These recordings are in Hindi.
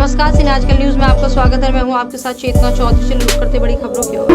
नमस्कार, सिने आजकल न्यूज में आपका स्वागत है। मैं हूं आपके साथ चेतना चौधरी। चलिए रुक करते बड़ी खबरों की ओर।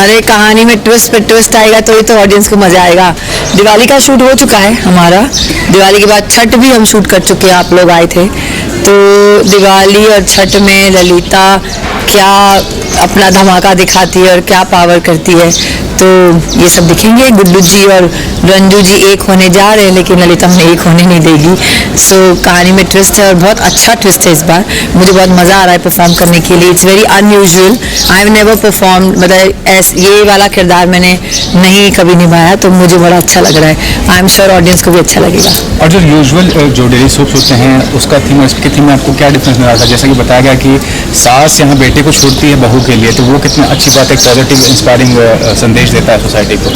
अरे कहानी में ट्विस्ट पे ट्विस्ट आएगा तो ऑडियंस को मजा आएगा। दिवाली का शूट हो चुका है हमारा, दिवाली के बाद छठ भी हम शूट कर चुके हैं, आप लोग आए थे। तो दिवाली और छठ में ललिता क्या अपना धमाका दिखाती है और क्या पावर करती है, तो ये सब दिखेंगे। गुड्डू जी और रंजू जी एक होने जा रहे हैं, लेकिन ललिता उन्हें एक होने नहीं देगी। सो कहानी में ट्विस्ट है और बहुत अच्छा ट्विस्ट है इस बार। मुझे बहुत मज़ा आ रहा है परफॉर्म करने के लिए। It's very unusual, I have never perform, मतलब ये वाला किरदार मैंने नहीं कभी निभाया, तो मुझे बड़ा अच्छा लग रहा है। आई एम श्योर ऑडियंस को भी अच्छा लगेगा। और जो यूजुअल जो डेली सोप्स होते हैं उसका थीम और इसके थीम में आपको क्या डिफरेंस नजर आता है? जैसा कि बताया गया कि सास यहाँ बेटे को छोड़ती है बहू के लिए, तो वो कितनी अच्छी बात है, पॉजिटिव इंस्पायरिंग संदेश देता है सोसाइटी को।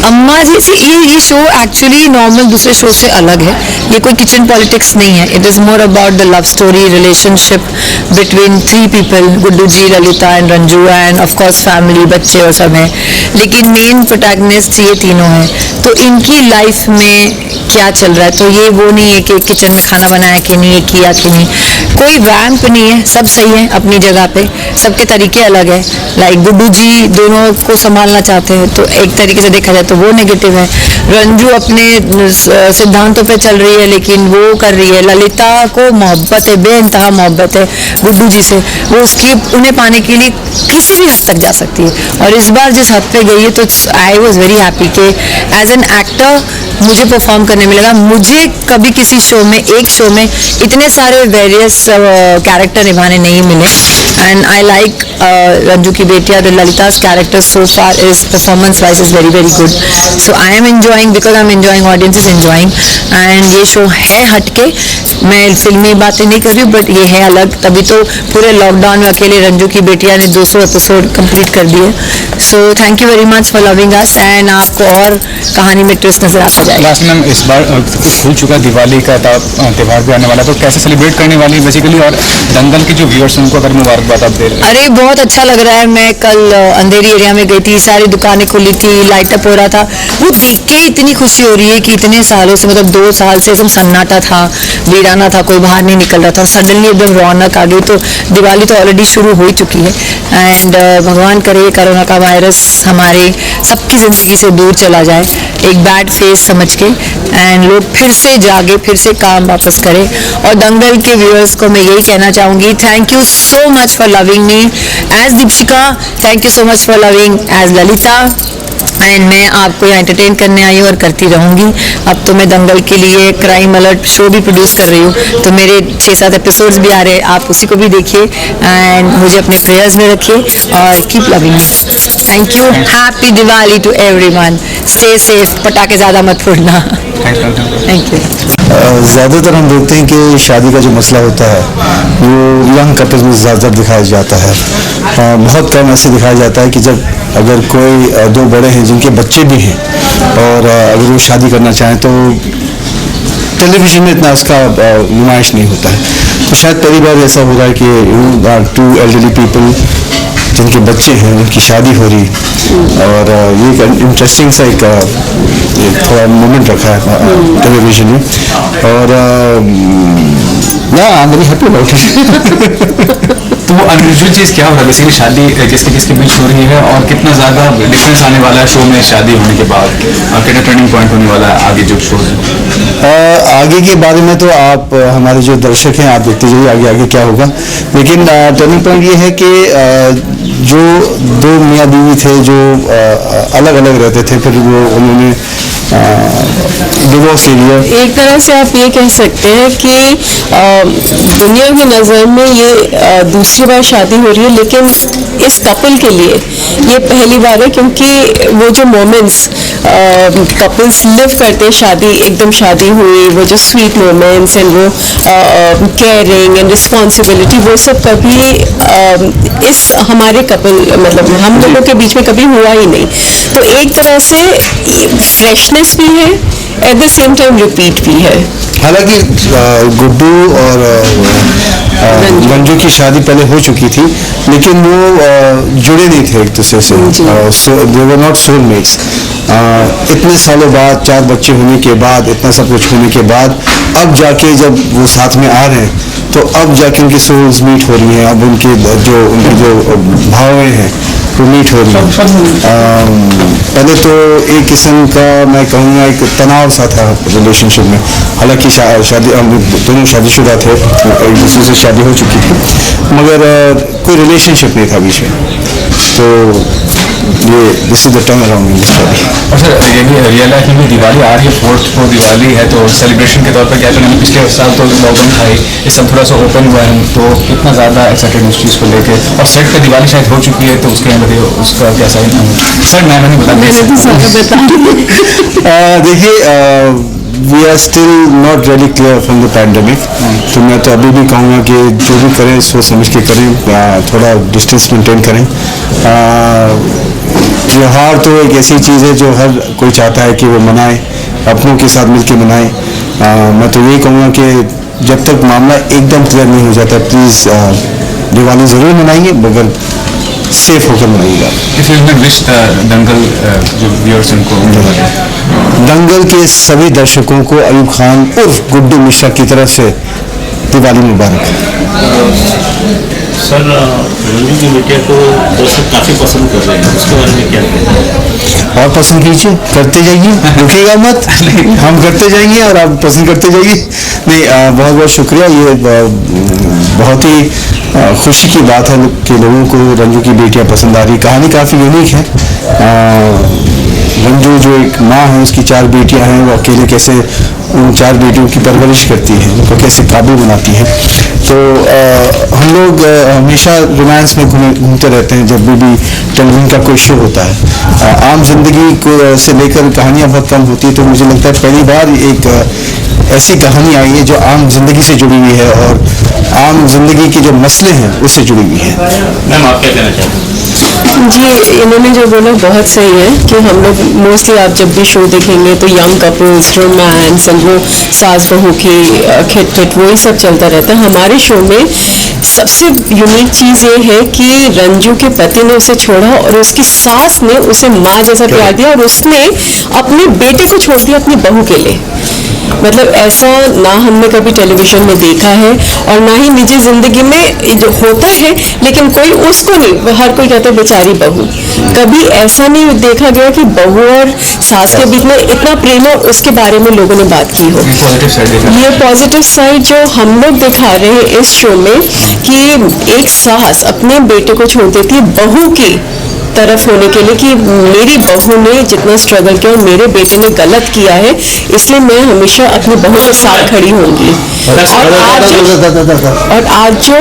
अम्मा जी से ये शो एक्चुअली नॉर्मल दूसरे शो से अलग है। ये कोई किचन पॉलिटिक्स नहीं है। It is more about the love story, relationship between 3 people, Guddu ji, Lalita and Ranju, and of course family, बच्चे और सब हैं। लेकिन मेन प्रोटैगनिस्ट ये तीनों हैं, तो इनकी लाइफ में क्या चल रहा है। तो ये वो नहीं है कि किचन में खाना बनाया कि नहीं, किया कि नहीं, कोई वैम्प नहीं है, सब सही है अपनी जगह पे, सबके तरीके अलग है। लाइक गुड्डू जी दोनों को संभालना चाहते हैं, तो एक तरीके से देखा जाए तो वो नेगेटिव है। रंजू अपने सिद्धांतों पे चल रही है, लेकिन वो कर रही है। ललिता को मोहब्बत है, बेइंतहा मोहब्बत है गुड्डू जी से, वो उसकी उन्हें पाने के लिए किसी भी हद तक जा सकती है। और इस बार जिस हद पे गई है, तो आई वॉज वेरी हैप्पी कि एज एन एक्टर मुझे परफॉर्म करने में लगा। मुझे कभी किसी शो में, एक शो में इतने सारे वेरियस कैरेक्टर निभाने नहीं मिले, एंड आई लाइक रंजू की बेटिया the ललिता's character so far is performance wise is very very good, so I am enjoying because I am enjoying, audience is enjoying, and ये शो है हटके, मैं फिल्मी बातें नहीं कर रही हूँ, बट ये है अलग। तभी तो पूरे लॉकडाउन में अकेले रंजू की बेटिया ने 200 एपिसोड कंप्लीट कर दिए। So thank you very much for loving us, and आपको और कहानी में ट्विस्ट नजर आता जाएगा। लास्ट मैम, इस बार खुल चुका दिवाली का त्यौहार भी आने वाला, तो कैसे सेलिब्रेट करने वाली है बेसिकली, और दंगल के जो व्यूअर्स हैं उनको अगर मुबारकबाद आप दे रहे हैं? अरे बहुत अच्छा लग रहा है। मैं कल अंधेरी एरिया में गई थी, सारी दुकानें खुली थी, लाइट अप हो रहा था। वो देख के इतनी खुशी हो रही है कि इतने सालों से, मतलब 2 साल से एकदम सन्नाटा था, वीराना था, कोई बाहर नहीं निकल रहा था, सडनली एकदम रौनक आ गई। तो दिवाली तो ऑलरेडी शुरू हो ही चुकी है, एंड भगवान करे कोरोना का वायरस हमारे सबकी ज़िंदगी से दूर चला जाए, एक बैड फेस समझ के, एंड लोग फिर से जागे, फिर से काम वापस करें। और दंगल के व्यूअर्स को मैं यही कहना चाहूँगी, thank you so much for loving me as Deepika, thank you so much for loving as Lalita, and मैं आपको यहाँ एंटरटेन करने आई हूँ और करती रहूँगी। अब तो मैं दंगल के लिए क्राइम अलर्ट शो भी प्रोड्यूस कर रही हूँ, तो मेरे 6-7 एपिसोड्स भी आ रहे हैं, आप उसी को भी देखिए, एंड मुझे अपने प्रेयर्स में रखिए और keep loving me. Thank you, happy Diwali to everyone, stay safe, पटाखे ज़्यादा मत फोड़ना। Thank you. ज़्यादातर हम देखते हैं कि शादी का जो मसला होता है वो यंग कपल्स में ज़्यादा दिखाया जाता है। बहुत कम ऐसे दिखाया जाता है कि जब अगर कोई 2 बड़े हैं जिनके बच्चे भी हैं और अगर वो शादी करना चाहें तो टेलीविज़न में इतना उसका नुमाइश नहीं होता है। तो शायद पहली बार ऐसा हो रहा है कि 2 एल्डरली पीपल जिनके बच्चे हैं उनकी शादी हो रही, और ये एक इंटरेस्टिंग सा एक थोड़ा मोमेंट रखा है टेलीविजन में, और आई am very happy about it. तो वो अनयूजुअल चीज़ क्या हो रहा है बेसिकली, शादी किसके किसके बीच हो रही है, और कितना ज़्यादा डिफरेंस आने वाला है शो में शादी होने के बाद, और कितना टर्निंग पॉइंट होने वाला है आगे जो शो है? आगे के बारे में तो आप हमारे जो दर्शक हैं आप देखते जाइए आगे आगे क्या होगा, लेकिन टर्निंग पॉइंट ये है कि जो 2 मियाँ बीवी थे जो अलग अलग रहते थे, फिर वो उन्होंने डिवोर्स ले लिया। एक तरह से आप ये कह सकते हैं कि दुनिया की नज़र में ये दूसरी बार शादी हो रही है, लेकिन इस कपल के लिए ये पहली बार है, क्योंकि वो जो मोमेंट्स कपल्स लिव करते हैं, शादी एकदम शादी हुई, वो जो स्वीट मोमेंट्स एंड वो केयरिंग एंड रिस्पॉन्सिबिलिटी, वो सब कभी इस हमारे कपल मतलब हम लोगों के बीच में कभी हुआ ही नहीं। तो एक तरह से फ्रेशनेस भी है, at the same time repeat भी है। हालांकि गुड्डू और रंजू की शादी पहले हो चुकी थी, लेकिन वो जुड़े नहीं थे एक दूसरे से, दे वर नॉट सोलमेट्स। इतने सालों बाद, 4 बच्चे होने के बाद, इतना सब कुछ होने के बाद, अब जाके जब वो साथ में आ रहे हैं, तो अब जाके उनकी सोल्स मीट हो रही हैं, अब उनकी जो भावें हैं वो मीट हो रही है। पहले तो एक किस्म का मैं कहूँगा एक तनाव सा था रिलेशनशिप में, हालांकि शादी हम दोनों शादीशुदा थे, एक दूसरे से शादी हो चुकी थी, मगर कोई रिलेशनशिप नहीं था बीच में। तो ये this is the turn around in story. और सर ये भी रियल लाइफ में भी दिवाली आ रही है, 4th को दिवाली है, तो सेलिब्रेशन के तौर पर क्या करेंगे? पिछले साल तो लॉकडाउन था ही, इस साल थोड़ा सा ओपन हुआ है, तो कितना ज़्यादा एक्साइटेड उस चीज़ को लेके? और सेट पे दिवाली शायद हो चुकी है, तो उसके अंदर उसका क्या साइन सर मैं नहीं बता देखिए we are still not really clear from the pandemic, तो मैं तो अभी भी कहूँगा कि जो भी करें सोच समझ के करें, थोड़ा डिस्टेंस मेंटेन करें। त्योहार तो एक ऐसी चीज़ है जो हर कोई चाहता है कि वो मनाए, अपनों के साथ मिलके मनाए। मैं तो यही कहूँगा कि जब तक मामला एकदम क्लियर नहीं हो जाता, प्लीज़ दिवाली ज़रूर मनाइए, मगर सेफ होकर मनाइएगा। इफ यू विल विश दंगल जो व्यूअर्स उनको दंगल के सभी दर्शकों को अयूब खान उर्फ गुड्डू मिश्रा की तरफ से दिवाली मुबारक। सर रंजू की बेटिया को दर्शक काफ़ी पसंद कर रहे हैं, उसके बारे में क्या कहना है? और पसंद कीजिए, करते जाइए, रुकिएगा मत। हम करते जाएंगे और आप पसंद करते जाइए। नहीं, बहुत बहुत शुक्रिया। ये बहुत ही खुशी की बात है कि लोगों को रंजू की बेटियां पसंद आ रही। कहानी काफ़ी यूनिक है। रंजू जो एक माँ है, उसकी 4 बेटियां हैं, वो अकेले कैसे उन 4 बेटियों की परवरिश करती है, उनको कैसे काबू बनाती है। तो हम लोग हमेशा रोमांस में घूमते रहते हैं जब भी टेलीविज़न का कोई शो होता है। आम जिंदगी को से लेकर कहानियाँ बहुत कम होती है, तो मुझे लगता है पहली बार एक ऐसी कहानी आई है जो आम जिंदगी से जुड़ी हुई है और आम जिंदगी के जो मसले हैं उससे जुड़ी हुई है। मैम आप क्या कहना चाहते हैं? जी, इन्होंने जो बोला बहुत सही है कि हम लोग मोस्टली आप जब भी शो देखेंगे तो यंग कपल्स, रोमांस, वो सास बहू की खिट वही सब चलता रहता है। हमारे शो में सबसे यूनिक चीज़ ये है कि रंजू के पति ने उसे छोड़ा और उसकी सास ने उसे माँ जैसा प्यार दिया और उसने अपने बेटे को छोड़ दिया अपनी बहू के लिए। मतलब ऐसा ना हमने कभी टेलीविजन में देखा है और ना ही निजी जिंदगी में जो होता है, लेकिन कोई उसको नहीं, हर कोई कहता है बेचारी बहू। कभी ऐसा नहीं देखा गया कि बहू और सास के बीच में इतना प्रेम और उसके बारे में लोगों ने बात की हो। ये पॉजिटिव साइड जो हम लोग दिखा रहे हैं इस शो में कि एक सास अपने बेटे को छोड़ देती है बहू की तरफ होने के लिए कि मेरी बहू ने जितना स्ट्रगल किया और मेरे बेटे ने गलत किया है, इसलिए मैं हमेशा अपनी बहू के साथ खड़ी होंगी। और आज जो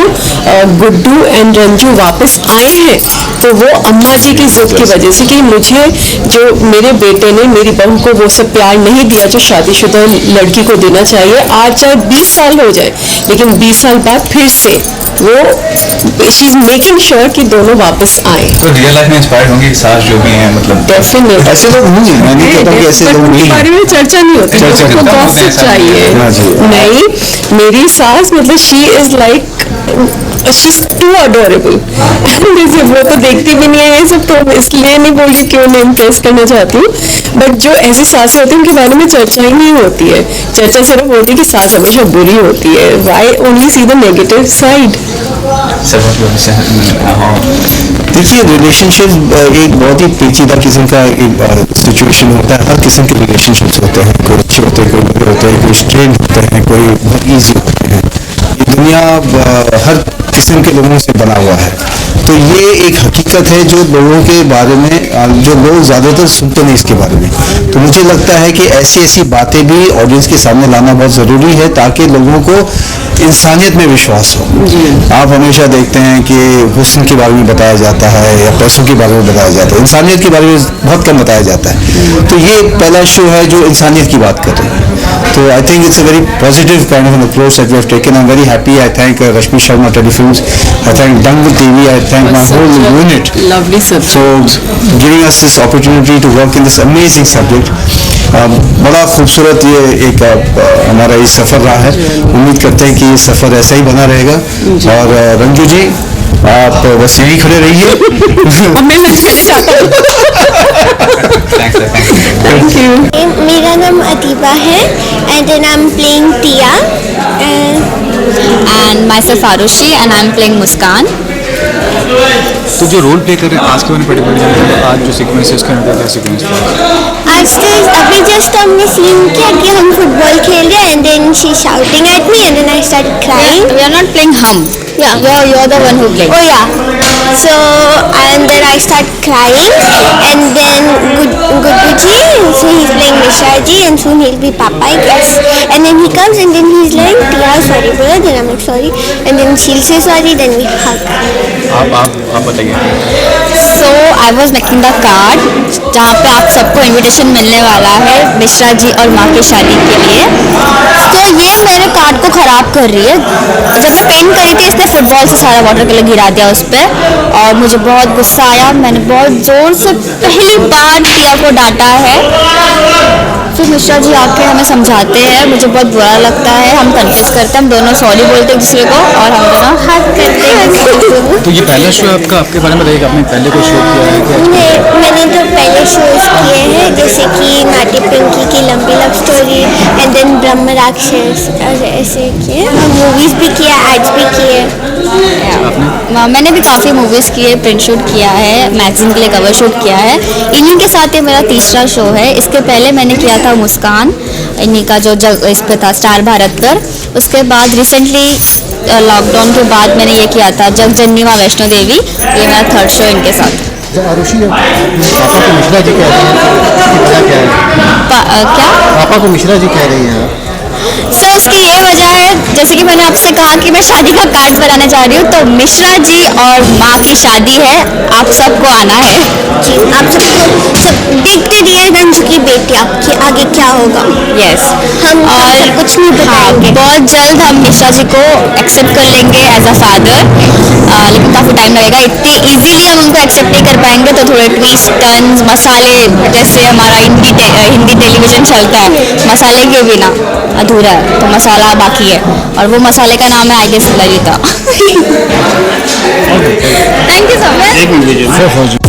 गुड्डू एंड रंजू वापस आए हैं तो वो अम्मा जी की जिद की वजह से कि मुझे जो मेरे बेटे ने मेरी बहू को वो सब प्यार नहीं दिया जो शादीशुदा लड़की को देना चाहिए। आज चाहे 20 साल हो जाए, लेकिन 20 साल बाद फिर से वो शी इज मेकिंग श्योर कि दोनों वापस आए। तो रियल लाइफ में इंस्पायर्ड होंगी सास जो भी हैं, मतलब डेफिनेटली ऐसे लोग होंगे, मैं नहीं कहता कि ऐसे लोग नहीं बारे में चर्चा नहीं होती, चर्चा उसको खत्म होते हैं, गॉसिप चाहिए। नहीं, मेरी सास मतलब she is like she is too adorable. वो तो देखती भी नहीं है ये सब, तो इसलिए नहीं बोल रही क्यों मैं इम्प्रेस करना चाहती हूँ। बट जो ऐसी सासें होती हैं उनके बारे में चर्चा ही नहीं होती है। चर्चा सिर्फ होती है कि सास हमेशा बुरी होती है। Why only see the negative side. देखिए, रिलेशनशिप एक बहुत ही पेचीदा किस्म का एक सिचुएशन होता है। हर किस्म के रिलेशनशिप्स होते हैं, कोई अच्छे होते हैं, कोई बुरे होते हैं, कोई स्ट्रेन होते हैं, कोई बहुत ईजी होते हैं। ये दुनिया हर किस्म के लोगों से बना हुआ है। तो ये एक हकीकत है जो लोगों के बारे में जो लोग ज़्यादातर सुनते नहीं इसके बारे में। तो मुझे लगता है कि ऐसी ऐसी बातें भी ऑडियंस के सामने लाना बहुत ज़रूरी है ताकि लोगों को इंसानियत में विश्वास हो। आप हमेशा देखते हैं कि हुस्न के बारे में बताया जाता है या पैसों के बारे में बताया जाता है, इंसानियत के बारे में बहुत कम बताया जाता है। तो ये पहला शो है जो इंसानियत की बात कर रहे हैं। तो I think it's a very positive kind of an approach that we have taken. I am very happy. I thank Rashmi Sharma telefilms, I thank Dangal TV, I thank my whole unit Lovely subject. for giving us this opportunity to work in this amazing subject. बड़ा खूबसूरत ये एक हमारा ये सफ़र रहा है। उम्मीद करते हैं कि ये सफ़र ऐसा ही बना रहेगा। और रंजू जी आप बस यहीं खड़े रहिए। मैं लंच चाहता हूँ। Thank you. मेरा नाम अतीबा है and then I'm playing Tia and myself Arushi and I'm playing Muskan. तो जो रोल प्ले कर रहे हैं आज के बारे में पर्टिकुलरली, आज जो सीक्वेंस है उसके अंदर क्या सीक्वेंस था? आज तो अभी जस्ट हमने सीन किया कि हम फुटबॉल खेल रहे हैं and then she shouting at me and then I start crying. We are not playing hum. Yeah. You're the one who playing. Oh yeah. So and then I start crying and then Guddu ji, so he's playing Mishra ji and soon he'll be Papa I guess. And then he comes and then he's like, "Tia, sorry brother." Then I'm like, "Sorry." And then she'll say sorry. Then we hug. आप बताइए. So I was making the card जहाँ पे आप सबको इनविटेशन मिलने वाला है मिश्रा जी और माँ की शादी के लिए. तो ये मेरे कार्ड को ख़राब कर रही है. जब मैं पेंट करी थी इसने फुटबॉल से सारा वाटर कलर गिरा दिया उस पर और मुझे बहुत गुस्सा आया. मैंने बहुत ज़ोर से पहली बार टिया को डांटा है. फिर मिश्रा जी आके हमें समझाते हैं. मुझे बहुत बुरा लगता है. हम कन्फ्यूज करते हैं, हम दोनों सॉरी बोलते हैं एक दूसरे को और हम दोनों हग करते हैं. तो ये पहला शो आपका, आपके बारे में बताइएगा, आपने पहले कोई शो किया है क्या? मैंने तो पहले शोज किए हैं जैसे कि नाटी पिंकी की लंबी लव स्टोरी एंड देन ब्रह्म राक्षस ऐसे किए. मूवीज भी किया, एड्स भी किए. मैंने भी काफ़ी मूवीज़ किए, प्रिंट शूट किया है, मैगजीन के लिए कवर शूट किया है. इन्हीं के साथ ये मेरा तीसरा शो है. इसके पहले मैंने किया था मुस्कान, इन्हीं का जो जग इस पे था स्टार भारत पर. उसके बाद रिसेंटली लॉकडाउन के बाद मैंने ये किया था जगजननी माँ वैष्णो देवी. ये मेरा थर्ड शो इनके साथ. आरुषि, पापा को मिश्रा जी कह रही हैं, क्या है? क्या पापा को मिश्रा जी कह रही हैं? सर उसकी ये वजह है, जैसे कि मैंने आपसे कहा कि मैं शादी का कार्ड बनाने जा रही हूँ, तो मिश्रा जी और माँ की शादी है. आप सबको आना है. जी, आप सबको सब देखते रहिए रंजू की बेटियाँ कि आगे क्या होगा. यस. हम और कुछ नहीं बताएंगे. बहुत जल्द हम मिश्रा जी को एक्सेप्ट कर लेंगे एज अ फादर. लेकिन काफ़ी टाइम लगेगा. इतनी इजीली हम उनको एक्सेप्ट नहीं कर पाएंगे, तो थोड़े ट्विस्ट टर्न्स मसाले, जैसे हमारा हिंदी टेलीविजन चलता है मसाले के बिना अधूरा है, तो मसाला बाकी है और वो मसाले का नाम है I guess Lalita. Thank you so much.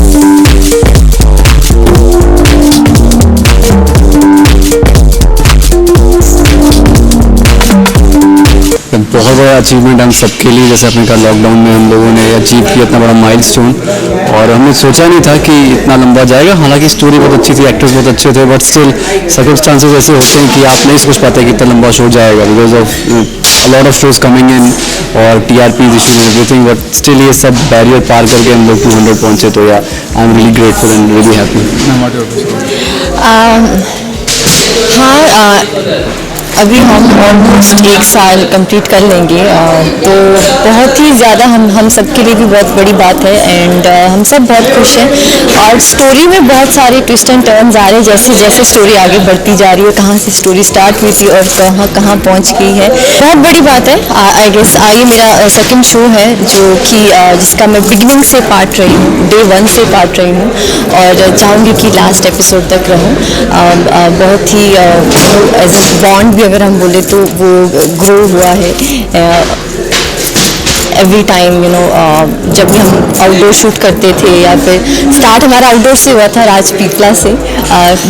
बहुत बड़ा अचीवमेंट हम सबके लिए. जैसे आपने कहा लॉकडाउन में हम लोगों ने अचीव किया इतना बड़ा माइलस्टोन, और हमने सोचा नहीं था कि इतना लंबा जाएगा. हालांकि स्टोरी बहुत अच्छी थी, एक्टर्स बहुत अच्छे थे, बट स्टिल सर्कमस्टांसेस ऐसे होते हैं कि आप नहीं सोच पाते कि इतना लंबा शो जाएगा because of a lot of shows coming in और TRP issues and everything. But still ये सब बैरियर पार करके हम लोग 200 पहुंचे. तो या आई am really grateful and really happy. हाँ, अभी हम ऑलमोस्ट 1 साल कंप्लीट कर लेंगे. तो बहुत ही ज़्यादा हम सबके लिए भी बहुत बड़ी बात है एंड हम सब बहुत खुश हैं. और स्टोरी में बहुत सारे ट्विस्ट एंड टर्न्स आ रहे हैं जैसे जैसे स्टोरी आगे बढ़ती जा रही है. कहाँ से स्टोरी स्टार्ट हुई थी और कहाँ पहुँच गई है. बहुत बड़ी बात है. आई गेस ये मेरा सेकंड शो है जो कि जिसका मैं बिगिनिंग से पार्ट रही हूँ, डे 1 से पार्ट रही हूँ और चाहूँगी कि लास्ट एपिसोड तक रहूँ. बहुत ही एज ए बॉन्ड अगर हम बोले तो वो ग्रो हुआ है एवरी टाइम. जब भी हम आउटडोर शूट करते थे या फिर स्टार्ट हमारा आउटडोर से हुआ था राजपीपला से.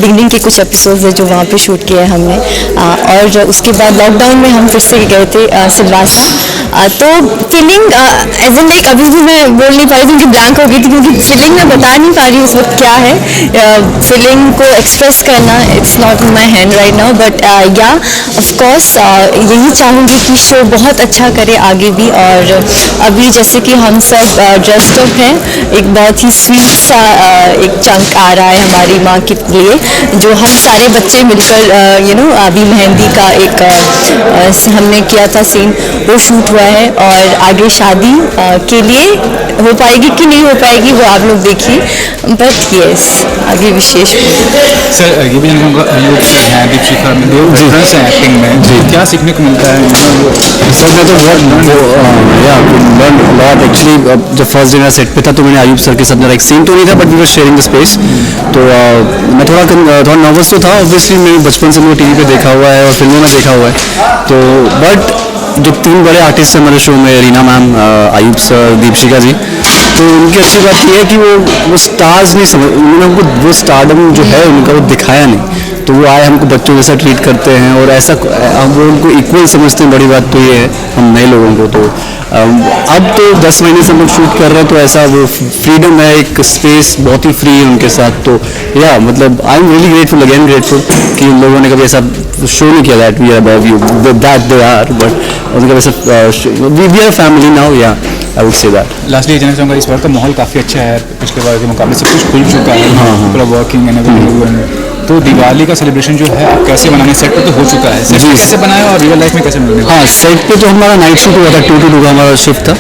बिगनिंग के कुछ एपिसोड्स है जो वहाँ पे शूट किए हमने. और उसके बाद लॉकडाउन में हम फिर से गए थे सिलवासा. तो फीलिंग एज इन लाइक अभी भी मैं बोल नहीं पा रही थी क्योंकि ब्लैंक हो गई थी, क्योंकि फीलिंग मैं बता नहीं पा रही उस वक्त क्या है. फीलिंग को एक्सप्रेस करना it's not in my hand right now. But या ऑफकोर्स यही चाहूँगी कि शो बहुत अच्छा करे आगे भी. और अभी जैसे कि हम सब ड्रेस्ड अप हैं, एक बहुत ही स्वीट सा एक चंक आ रहा है हमारी माँ के लिए जो हम सारे बच्चे मिलकर अभी मेहंदी का एक हमने किया था सीन, वो शूट हुआ है. और आगे शादी के लिए हो पाएगी कि नहीं हो पाएगी वो आप लोग देखिए. बट यस आगे विशेष सर ये भी हम लोग हैं दीपशिखा में दो डिफरेंस है एक्टिंग में. जी, क्या सीखने को मिलता है? सर मैं तो लर्न लॉट एक्चुअली. जब फर्स्ट डे मेरा सेट पे था तो मैंने आयुब सर के साथ मेरा एक सीन तो नहीं था but we were sharing the space. तो मैं थोड़ा नर्वस तो था. ऑब्वियसली मैंने बचपन से मुझे टीवी पे देखा हुआ है और फिल्मों में देखा हुआ है. तो बट जो 3 बड़े आर्टिस्ट हैं हमारे शो में, रीना मैम, आयुब सर, दीपशिखा जी, तो उनकी अच्छी बात ये है कि वो स्टार्स नहीं समझ, उन्होंने हमको वो स्टारडम जो है उनका वो दिखाया नहीं. तो वो आए हमको बच्चों जैसा ट्रीट करते हैं और ऐसा हम वो उनको इक्वल समझते हैं। बड़ी बात तो ये है हम नए लोगों को। तो अब तो 10 महीने से हम लोग शूट कर रहे हैं तो ऐसा वो फ्रीडम है, एक स्पेस बहुत ही फ्री है उनके साथ। तो या मतलब I am really grateful, again grateful कि उन लोगों ने कभी ऐसा शो नहीं किया that we are above you, that they are, but उनका वैसा we are family now, yeah I would say that. Lastly जानना चाहूँगा, इस बार का माहौल काफ़ी अच्छा है, पिछले बार के मुकाबले सब कुछ खुल चुका है। पूरा वर्किंग एंड एवरीथिंग। तो दिवाली का सेलिब्रेशन जो है आप कैसे बनाने, सेट पे तो हो चुका है, सेट पे कैसे बनाया और रियल लाइफ में कैसे बनाया? हाँ, सेट पे तो हमारा नाइट शूट हुआ था, 2 to 2 का हमारा शिफ्ट था,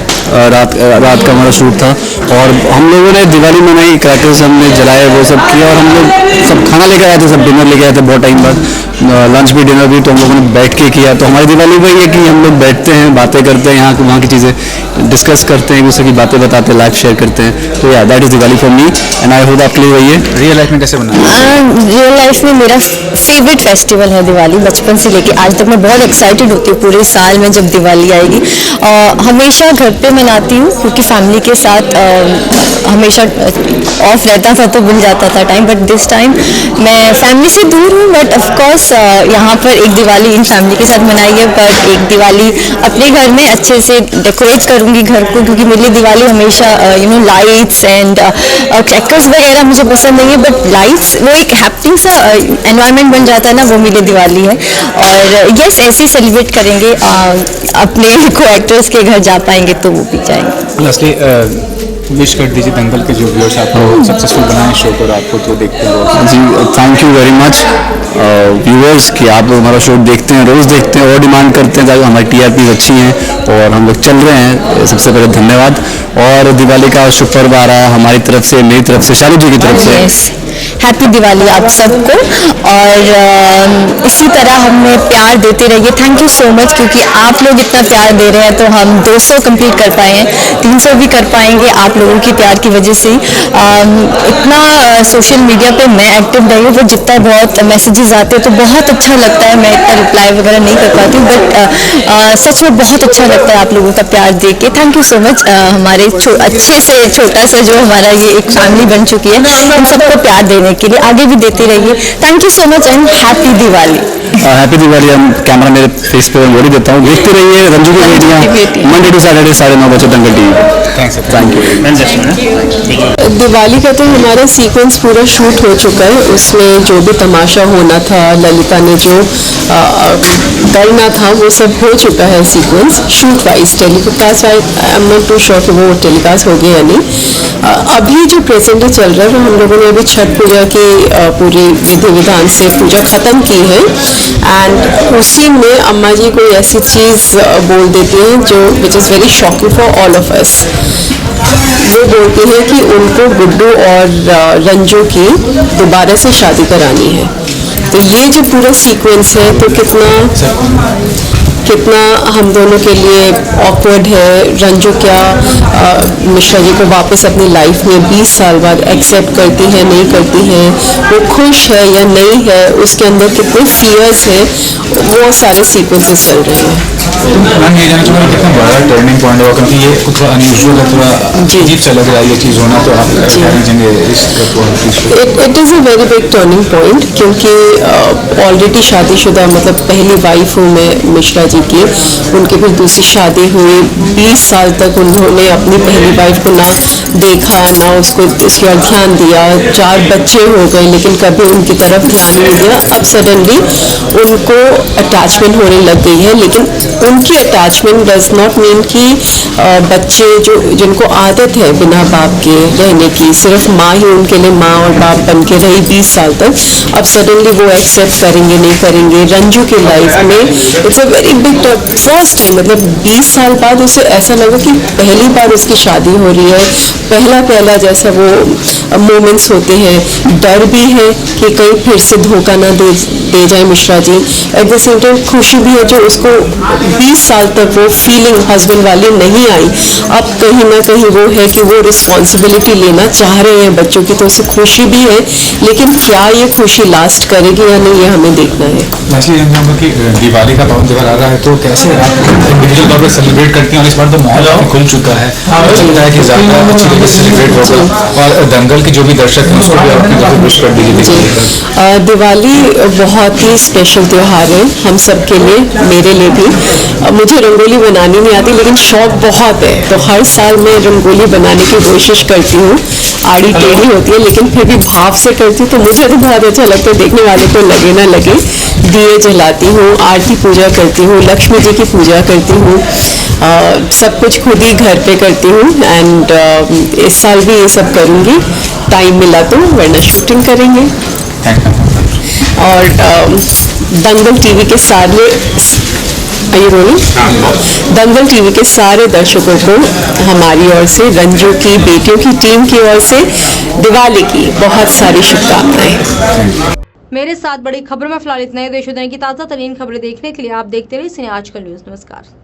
रात का हमारा शूट था। और हम लोगों ने दिवाली मनाई, क्रैकर्स हमने जलाए, वो सब किया। और हम लोग सब खाना लेकर आए थे, सब डिनर लेकर आए थे बहुत टाइम बाद, लंच भी डिनर भी, तो हम लोगों ने बैठ के किया। तो हमारी दिवाली वही है कि हम लोग बैठते हैं, बातें करते हैं, यहाँ वहाँ की चीज़ें डिस्कस करते हैं, एक दूसरे की बातें बताते हैं, लाइफ शेयर करते हैं। तो या that is Diwali for me and I hope आपके लिए वही है। रियल लाइफ में कैसे बनाया? रियल लाइफ में मेरा फेवरेट फेस्टिवल है दिवाली। बचपन से लेके आज तक मैं बहुत एक्साइटेड होती हूँ पूरे साल में जब दिवाली आएगी। हमेशा घर पे मनाती हूँ क्योंकि फैमिली के साथ हमेशा ऑफ रहता था तो मिल जाता था टाइम, बट दिस टाइम मैं फैमिली से दूर हूँ। बट ऑफकोर्स यहाँ पर एक दिवाली इन फैमिली के साथ मनाई है, बट एक दिवाली अपने घर में अच्छे से डेकोरेट करूँगी घर को, क्योंकि मेरे लिए दिवाली हमेशा लाइट्स एंड क्रैकर्स वगैरह मुझे पसंद नहीं है, बट लाइट्स वो एक हैपनिंग सा एनवायरनमेंट बन जाता है ना, वो मेरे दिवाली है। और यस, ऐसे ही सेलिब्रेट करेंगे, अपने को एक्टर्स के घर जा पाएंगे तो वो भी जाएंगे। लास्टली विश कर दीजिए दंगल के जो व्यूअर्स आपको सक्सेसफुल बनाए शो को, आपको जो देखते हैं। जी, thank you very much viewers कि आप लोग हमारा शो देखते हैं, रोज़ देखते हैं और डिमांड करते हैं ताकि हमारी TRP अच्छी हैं और हम लोग चल रहे हैं। सबसे पहले धन्यवाद। और दिवाली का शुभ पर्व आ रहा है हमारी तरफ से, मेरी तरफ से, शालू जी की तरफ से। हैप्पी दिवाली आप सबको। और इसी तरह हमें प्यार देते रहिए। थैंक यू सो मच, क्योंकि आप लोग इतना प्यार दे रहे हैं तो हम 200 कंप्लीट कर पाए हैं, 300 भी कर पाएंगे आप लोगों की प्यार की वजह से। इतना सोशल मीडिया पे मैं एक्टिव रही हूँ, वो जितना बहुत मैसेजेस आते हैं तो बहुत अच्छा लगता है। मैं इतना रिप्लाई वगैरह नहीं कर पाती हूँ, बट सच में बहुत अच्छा लगता है आप लोगों का प्यार देख के। Thank you so much. हमारे अच्छे से छोटा सा जो हमारा ये एक फैमिली बन चुकी है, हम सबको प्यार देने के लिए आगे भी देते रहिए। Thank you so much and happy Diwali. Happy Diwali. हम कैमरा मेरे फेस पे बोली देता हूँ, देखते रहिए रंजू की बेटियाँ, मंडे टू सैटरडे 9:30 बजे Dangal TV। Thank you. Diwali का तो हमारा सीक्वेंस पूरा शूट हो चुका है। उसमें जो भी तमाशा होना था, ललिता ने जो करना था, वो सब हो चुका है sequence shoot wise. Telecast I am not too sure कि वो टेलीकास्ट हो गया या नहीं। अभी जो प्रेजेंट चल रहा है, हम लोगों ने अभी छठ पूजा की पूरी विधि विधान से पूजा ख़त्म की है एंड उसी में अम्मा जी कोई ऐसी चीज़ बोल देती हैं जो which is very shocking for all of us. वो बोलती है कि उनको गुड्डू और रंजू की दोबारा से शादी करानी है। तो ये जो पूरा सीक्वेंस है तो कितना हम दोनों के लिए ऑकवर्ड है। रंजू क्या मिश्रा जी को वापस अपनी लाइफ में 20 साल बाद एक्सेप्ट करती है, नहीं करती है, वो खुश है या नहीं है, उसके अंदर कितने फियर्स है, वो सारे सीक्वेंसेस चल रहे हैं। मैम ये जानना चाहूँगा कितना बड़ा टर्निंग पॉइंट होगा, क्योंकि ये कुछ अनयूजुअल है, थोड़ा अजीब सा लग रहा है ये चीज़ होना, तो आप क्या दीजिएंगे इस? It is a very big turning point, क्योंकि ऑलरेडी शादीशुदा मतलब पहली वाइफ हूँ मैं मिश्रा जी की। उनकी फिर दूसरी शादी हुई, 20 साल तक उन्होंने अपनी पहली वाइफ को ना देखा, ना उसको उसकी ओर ध्यान दिया। 4 बच्चे हो गए लेकिन कभी उनकी तरफ ध्यान नहीं दिया। अब सडनली उनको अटैचमेंट होने लग गई है, लेकिन उनकी अटैचमेंट डज नॉट मीन कि बच्चे जिनको आदत है बिना बाप के रहने की, सिर्फ माँ ही उनके लिए माँ और बाप बन के रही 20 साल तक, अब सडनली वो एक्सेप्ट करेंगे नहीं करेंगे। रंजू की लाइफ में it's a very big first time, मतलब 20 साल बाद उसे ऐसा लगा कि पहली बार उसकी शादी हो रही है, पहला जैसा वो मोमेंट्स होते हैं। डर भी है कि कहीं फिर से धोखा ना दे दे जाए Mishra ji. At the same time खुशी भी है जो उसको 20 साल तक वो फीलिंग हस्बैंड वाली नहीं आई, अब कहीं ना कहीं वो है कि वो रिस्पॉन्सिबिलिटी लेना चाह रहे हैं बच्चों की, तो उसे खुशी भी है, लेकिन क्या ये खुशी लास्ट करेगी या नहीं ये हमें देखना है। वैसे कि दिवाली का पावन त्योहार आ रहा है, तो कैसे आप इंडिविजुअल तौर पर सेलिब्रेट करती हैं? और इस बार तो माहौल खुल चुका है, मुझे लगता है कि ज़्यादा अच्छी तरीके से सेलिब्रेट होगा, और दंगल के जो भी दर्शक हैं उसको भी अपनी तरफ विश कर दीजिए। दिवाली बहुत ही स्पेशल त्यौहार है हम सब के लिए, मेरे लिए भी। मुझे रंगोली बनानी नहीं आती लेकिन शौक बहुत है, तो हर साल मैं रंगोली बनाने की कोशिश करती हूँ। आड़ी टेढ़ी होती है लेकिन फिर भी भाव से करती हूँ, तो मुझे तो बहुत अच्छा लगता है, देखने वाले को लगे ना लगे। दिए जलाती हूँ, आरती पूजा करती हूँ, लक्ष्मी जी की पूजा करती हूँ, सब कुछ खुद ही घर पे करती हूँ। एंड इस साल भी ये सब करूँगी, टाइम मिला तो, वरना शूटिंग करेंगे। और दंगल टीवी के सारे दंगल टीवी के सारे दर्शकों को हमारी ओर से, रंजू की बेटियों की टीम की ओर से दिवाली की बहुत सारी शुभकामनाएं। मेरे साथ बड़ी खबरों में फिलहाल इतना ही। देश दुनिया की ताज़ा तरीन खबरें देखने के लिए आप देखते रहिए सिने आजकल न्यूज़। नमस्कार।